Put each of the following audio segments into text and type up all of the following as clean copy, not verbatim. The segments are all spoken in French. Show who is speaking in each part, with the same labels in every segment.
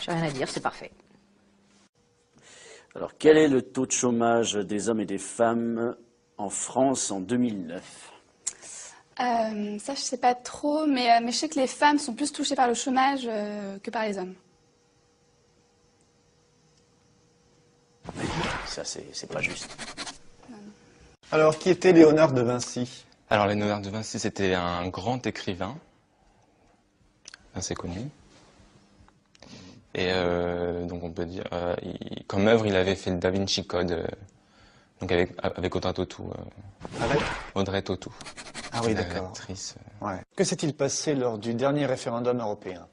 Speaker 1: j'ai rien à dire, c'est parfait.
Speaker 2: Alors, quel est le taux de chômage des hommes et des femmes en France en 2009?
Speaker 3: Ça, je sais pas trop, mais je sais que les femmes sont plus touchées par le chômage que par les hommes.
Speaker 2: Ça, c'est pas juste.
Speaker 4: Alors, qui était Léonard de Vinci?
Speaker 5: Alors, Léonard de Vinci, c'était un grand écrivain, assez connu. Et donc, on peut dire, comme œuvre, il avait fait le Da Vinci Code, donc avec Audrey Tautou.
Speaker 4: Avec
Speaker 5: Audrey Tautou.
Speaker 4: Ah oui, d'accord.
Speaker 5: L'actrice.
Speaker 4: Ouais. Que s'est-il passé lors du dernier référendum européen?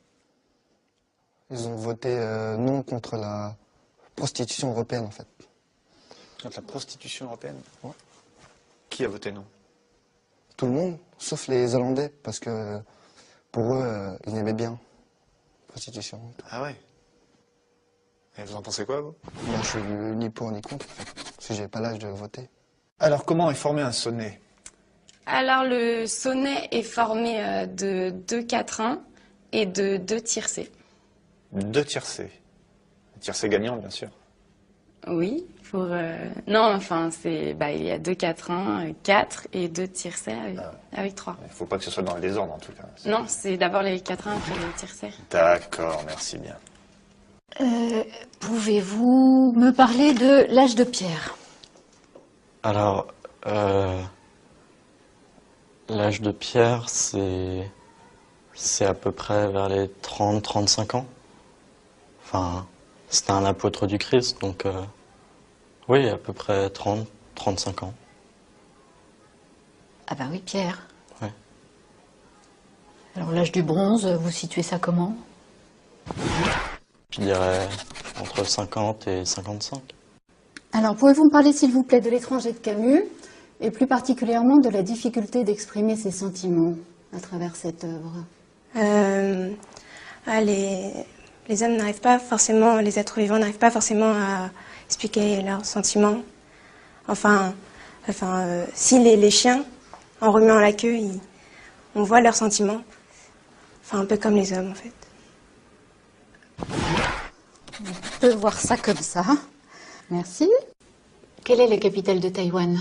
Speaker 6: Ils ont voté non contre la prostitution européenne, en fait.
Speaker 4: Contre la prostitution européenne?
Speaker 6: Ouais.
Speaker 4: Qui a voté non?
Speaker 6: Tout le monde, sauf les Hollandais, parce que pour eux, ils aimaient bien la prostitution.
Speaker 4: Ah ouais. Et vous en pensez quoi, vous?
Speaker 6: Moi, je suis ni pour ni contre, en fait, parce que j'ai pas l'âge de voter.
Speaker 4: Alors, comment est formé un sonnet?
Speaker 7: Alors, le sonnet est formé de 2 quatrains et de 2 tiercés.
Speaker 4: 2 tiercés. Tiercés gagnant, bien sûr.
Speaker 7: Oui, pour... Non, enfin, il y a 2 quatrains, 4 et 2 tiercés avec 3.
Speaker 4: Il ne faut pas que ce soit dans le désordre, en tout cas.
Speaker 7: Non, c'est d'abord les quatrains, après les tiercés.
Speaker 4: D'accord, merci bien.
Speaker 1: Pouvez-vous me parler de l'âge de pierre?
Speaker 8: Alors, l'âge de pierre, c'est à peu près vers les 30-35 ans. Enfin, c'était un apôtre du Christ, donc oui, à peu près 30-35 ans.
Speaker 1: Ah ben oui, pierre.
Speaker 8: Ouais.
Speaker 1: Alors l'âge du bronze, vous situez ça comment?
Speaker 8: Je dirais entre 50 et 55.
Speaker 9: Alors, pouvez-vous me parler, s'il vous plaît, de l'étranger de Camus, et plus particulièrement de la difficulté d'exprimer ses sentiments à travers cette œuvre?
Speaker 10: Les hommes n'arrivent pas forcément, les êtres vivants n'arrivent pas forcément à expliquer leurs sentiments. Enfin, si les chiens, en remuant la queue, on voit leurs sentiments. Enfin, un peu comme les hommes, en fait.
Speaker 9: On peut voir ça comme ça. Merci.
Speaker 1: Quelle est la capitale de Taïwan?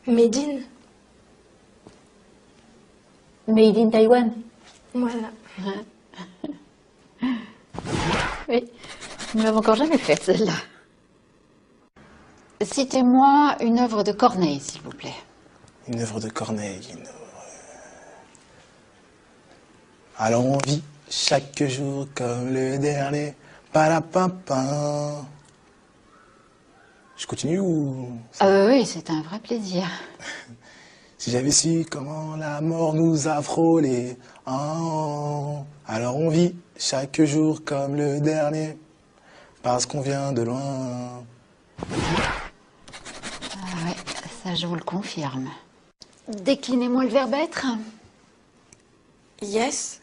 Speaker 10: Médine.
Speaker 1: Made in Taïwan.
Speaker 10: Voilà.
Speaker 1: Oui, nous ne l'avons encore jamais faite, celle-là. Citez-moi une œuvre de Corneille, s'il vous plaît.
Speaker 11: Une œuvre de Corneille. Alors on vit chaque jour comme le dernier. Parapapin. Je continue ou...
Speaker 1: Oui, c'est un vrai plaisir.
Speaker 11: Si j'avais su comment la mort nous a frôlés. Oh, alors on vit chaque jour comme le dernier. Parce qu'on vient de loin.
Speaker 1: Ah ouais, ça je vous le confirme. Déclinez-moi le verbe être.
Speaker 10: Yes.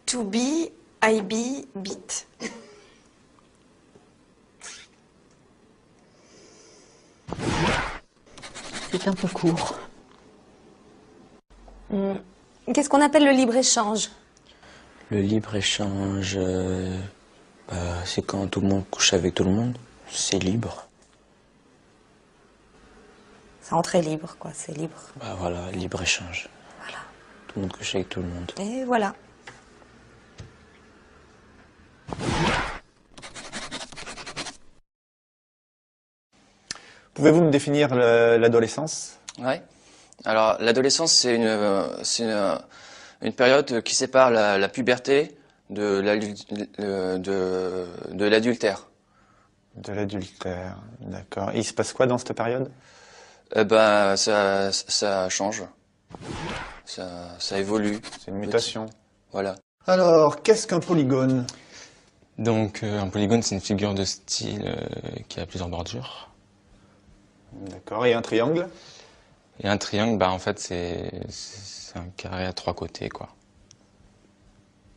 Speaker 10: To be, I be, beat.
Speaker 1: C'est un peu court.
Speaker 12: Qu'est-ce qu'on appelle le libre-échange?
Speaker 13: Le libre-échange, c'est quand tout le monde couche avec tout le monde. C'est libre.
Speaker 12: C'est entrée libre, quoi, c'est libre.
Speaker 13: Bah voilà, libre-échange.
Speaker 12: Voilà.
Speaker 13: Tout le monde couche avec tout le monde.
Speaker 12: Et voilà.
Speaker 4: Pouvez-vous me définir l'adolescence?
Speaker 14: Ouais. Alors, l'adolescence, c'est une période qui sépare la puberté de l'adultère.
Speaker 4: De l'adultère, d'accord. Et il se passe quoi dans cette période?
Speaker 14: Ça change. Ça évolue.
Speaker 4: C'est une mutation.
Speaker 14: Voilà.
Speaker 4: Alors, qu'est-ce qu'un polygone?
Speaker 5: Donc, un polygone, c'est une figure de style qui a plusieurs bordures.
Speaker 4: D'accord. Et un triangle?
Speaker 5: Et un triangle, en fait, c'est un carré à 3 côtés, quoi.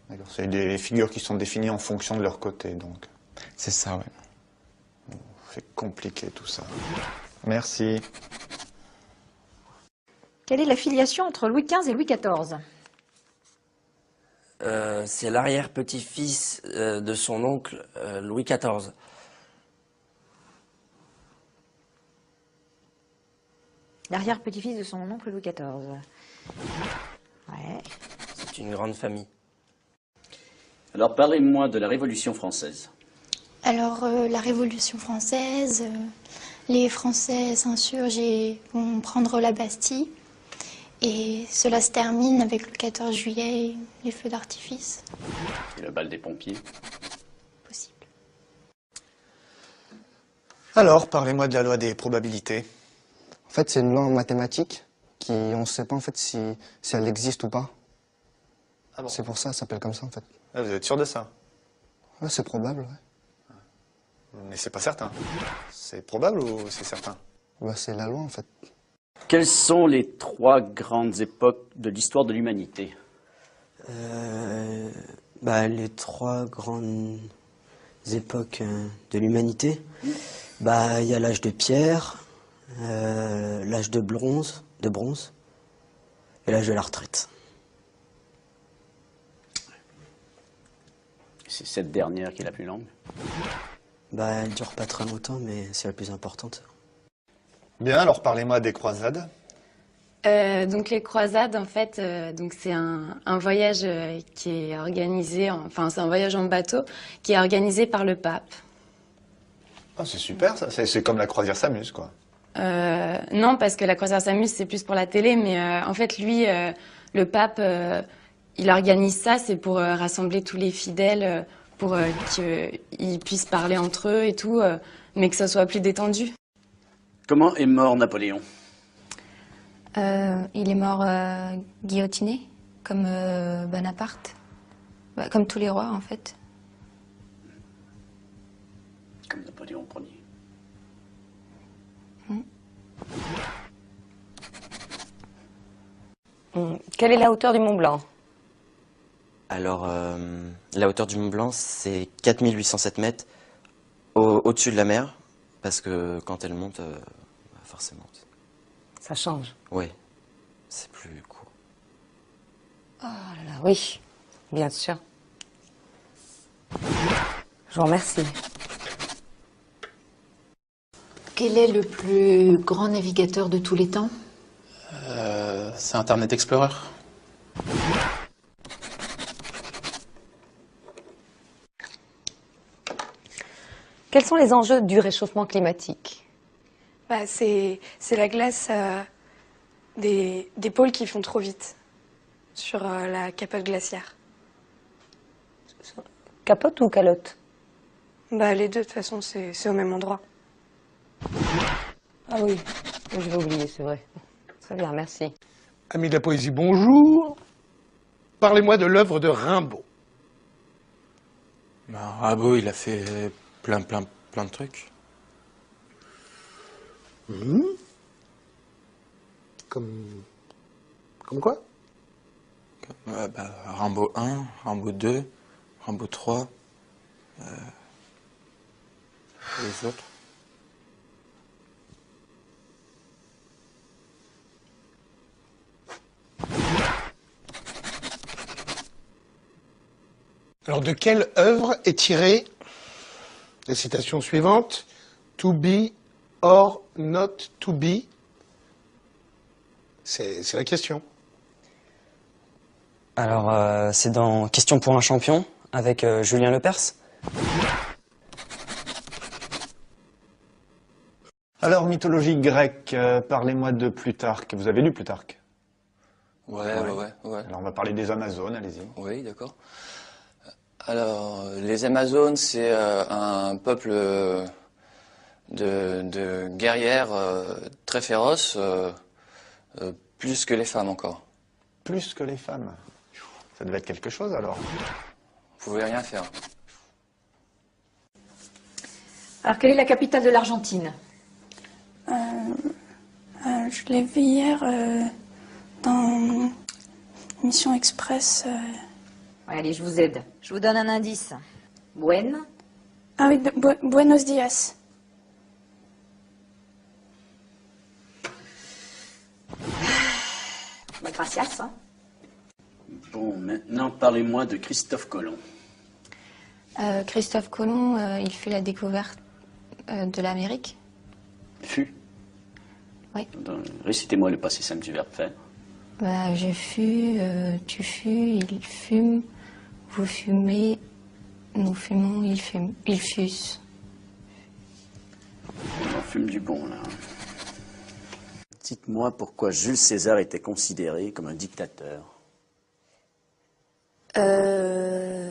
Speaker 4: D'accord. C'est des figures qui sont définies en fonction de leur côté, donc.
Speaker 5: C'est ça, ouais.
Speaker 4: C'est compliqué, tout ça. Merci.
Speaker 1: Quelle est la filiation entre Louis XV et Louis XIV?
Speaker 13: c'est l'arrière-petit-fils de son oncle Louis XIV.
Speaker 15: L'arrière-petit-fils de son oncle Louis XIV. Ouais.
Speaker 13: C'est une grande famille.
Speaker 2: Alors parlez-moi de la Révolution française.
Speaker 16: Alors, la Révolution française, les Français s'insurgent et vont prendre la Bastille. Et cela se termine avec le 14 juillet et les feux d'artifice.
Speaker 2: Et le bal des pompiers.
Speaker 4: Alors, parlez-moi de la loi des probabilités.
Speaker 6: En fait, c'est une loi en mathématiques qui, on ne sait pas en fait si elle existe ou pas.
Speaker 4: Ah bon?
Speaker 6: C'est pour ça, ça s'appelle comme ça en fait.
Speaker 4: Ah, vous êtes sûr de ça?
Speaker 6: Ouais, c'est probable, ouais.
Speaker 4: Mais c'est pas certain. C'est probable ou c'est certain?
Speaker 6: Bah, c'est la loi en fait.
Speaker 2: Quelles sont les 3 grandes époques de l'histoire de l'humanité?
Speaker 13: Les 3 grandes époques de l'humanité, il y a l'âge de pierre, l'âge de bronze et l'âge de la retraite.
Speaker 2: C'est cette dernière qui est la plus longue.
Speaker 13: Elle dure pas très longtemps, mais c'est la plus importante.
Speaker 4: Bien, alors parlez-moi des croisades.
Speaker 7: Donc les croisades, en fait, donc c'est un voyage qui est organisé, c'est un voyage en bateau qui est organisé par le pape.
Speaker 4: Ah, c'est super ça, c'est comme la croisière s'amuse quoi.
Speaker 7: Non, parce que la croisière s'amuse, c'est plus pour la télé, mais en fait, lui, le pape, il organise ça, c'est pour rassembler tous les fidèles, pour qu'ils puissent parler entre eux et tout, mais que ça soit plus détendu.
Speaker 2: Comment est mort Napoléon?
Speaker 16: Il est mort guillotiné, comme Bonaparte. Comme tous les rois, en fait.
Speaker 2: Comme Napoléon Ier.
Speaker 12: Quelle est la hauteur du Mont Blanc?
Speaker 5: Alors, la hauteur du Mont Blanc, c'est 4807 mètres au-dessus de la mer, parce que quand elle monte, forcément.
Speaker 12: Ça change.
Speaker 5: Oui, c'est plus court.
Speaker 12: Oh là là, oui, bien sûr. Je vous remercie.
Speaker 1: Quel est le plus grand navigateur de tous les temps?
Speaker 11: C'est Internet Explorer.
Speaker 12: Quels sont les enjeux du réchauffement climatique?
Speaker 3: C'est la glace des pôles qui font trop vite sur la capote glaciaire.
Speaker 12: Capote ou calotte?
Speaker 3: Les deux, de toute façon, c'est au même endroit.
Speaker 12: Ah oui, j'avais oublié, c'est vrai. Très bien, merci.
Speaker 17: Amis de la poésie, bonjour. Parlez-moi de l'œuvre de Rimbaud.
Speaker 5: Rimbaud, il a fait plein de trucs.
Speaker 17: Comme quoi?
Speaker 5: Rimbaud 1, Rimbaud 2, Rimbaud 3, les autres.
Speaker 17: Alors, de quelle œuvre est tirée la citation suivante? To be or not to be? C'est la question.
Speaker 13: Alors, c'est dans Question pour un champion, avec Julien Lepers.
Speaker 4: Alors, mythologie grecque, parlez-moi de Plutarque. Vous avez lu Plutarque?
Speaker 14: Ouais.
Speaker 4: Alors, on va parler des Amazones, allez-y.
Speaker 14: Oui, d'accord. Alors, les Amazones, c'est un peuple de guerrières très féroces, plus que les femmes encore.
Speaker 4: Plus que les femmes? Ça devait être quelque chose alors.
Speaker 14: Vous pouvez rien faire.
Speaker 15: Alors, quelle est la capitale de l'Argentine?
Speaker 16: Je l'ai vu hier dans Mission Express.
Speaker 15: Ouais, allez, je vous aide. Je vous donne un indice.
Speaker 16: Ah oui, Buenos Dias.
Speaker 15: Gracias.
Speaker 2: Bon, maintenant, parlez-moi de Christophe Colomb.
Speaker 16: Christophe Colomb, il fait la découverte de l'Amérique.
Speaker 2: Fut.
Speaker 16: Oui.
Speaker 2: Récitez-moi le passé simple du verbe faire.
Speaker 16: Bah, je fus, tu fus, il fume, vous fumez, nous fumons, ils fussent.
Speaker 2: On fume du bon, là. Dites-moi pourquoi Jules César était considéré comme un dictateur.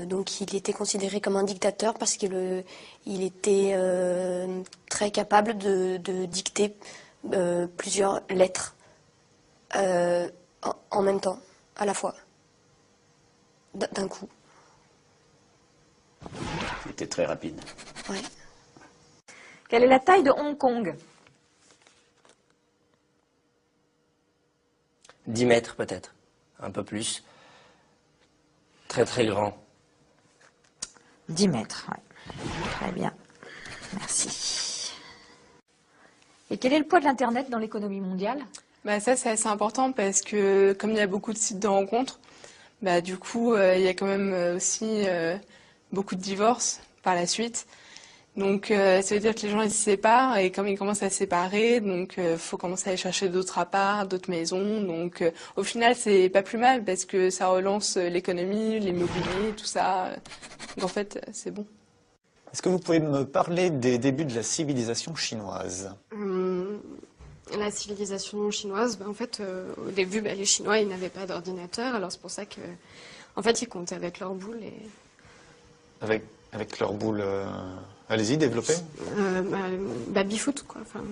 Speaker 18: Donc il était considéré comme un dictateur parce qu'il était très capable de dicter plusieurs lettres en même temps, à la fois, d'un coup.
Speaker 2: Il était très rapide.
Speaker 18: Ouais.
Speaker 15: Quelle est la taille de Hong Kong?
Speaker 19: 10 mètres peut-être, un peu plus. Très très grand.
Speaker 15: 10 mètres, ouais. Très bien. Merci. Et quel est le poids de l'Internet dans l'économie mondiale?
Speaker 3: Bah ça, c'est assez important parce que comme il y a beaucoup de sites de rencontres, bah, du coup, il y a quand même aussi beaucoup de divorces par la suite. Donc, ça veut dire que les gens ils se séparent et comme ils commencent à se séparer, donc faut commencer à aller chercher d'autres apparts, d'autres maisons. Donc, au final, c'est pas plus mal parce que ça relance l'économie, l'immobilier, tout ça. Donc, en fait, c'est bon.
Speaker 4: Est-ce que vous pouvez me parler des débuts de la civilisation chinoise?
Speaker 20: La civilisation chinoise, en fait, au début, les Chinois, ils n'avaient pas d'ordinateur, alors c'est pour ça que, en fait, ils comptaient avec leur boule et...
Speaker 4: Avec leur boule... Allez-y, développez.
Speaker 20: Baby-foot, quoi. Enfin...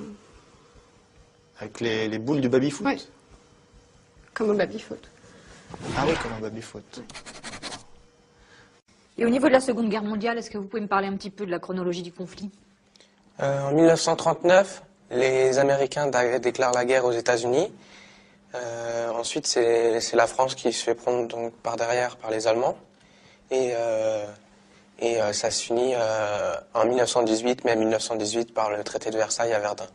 Speaker 4: Avec les boules du baby-foot?
Speaker 20: Oui. Comme au baby-foot.
Speaker 4: Ah oui, comme un baby-foot.
Speaker 15: Et au niveau de la Seconde Guerre mondiale, est-ce que vous pouvez me parler un petit peu de la chronologie du conflit?
Speaker 21: En 1939, les Américains déclarent la guerre aux États-Unis. Ensuite, c'est la France qui se fait prendre donc par derrière par les Allemands. Et ça se finit en 1918, mai 1918, par le traité de Versailles à Verdun.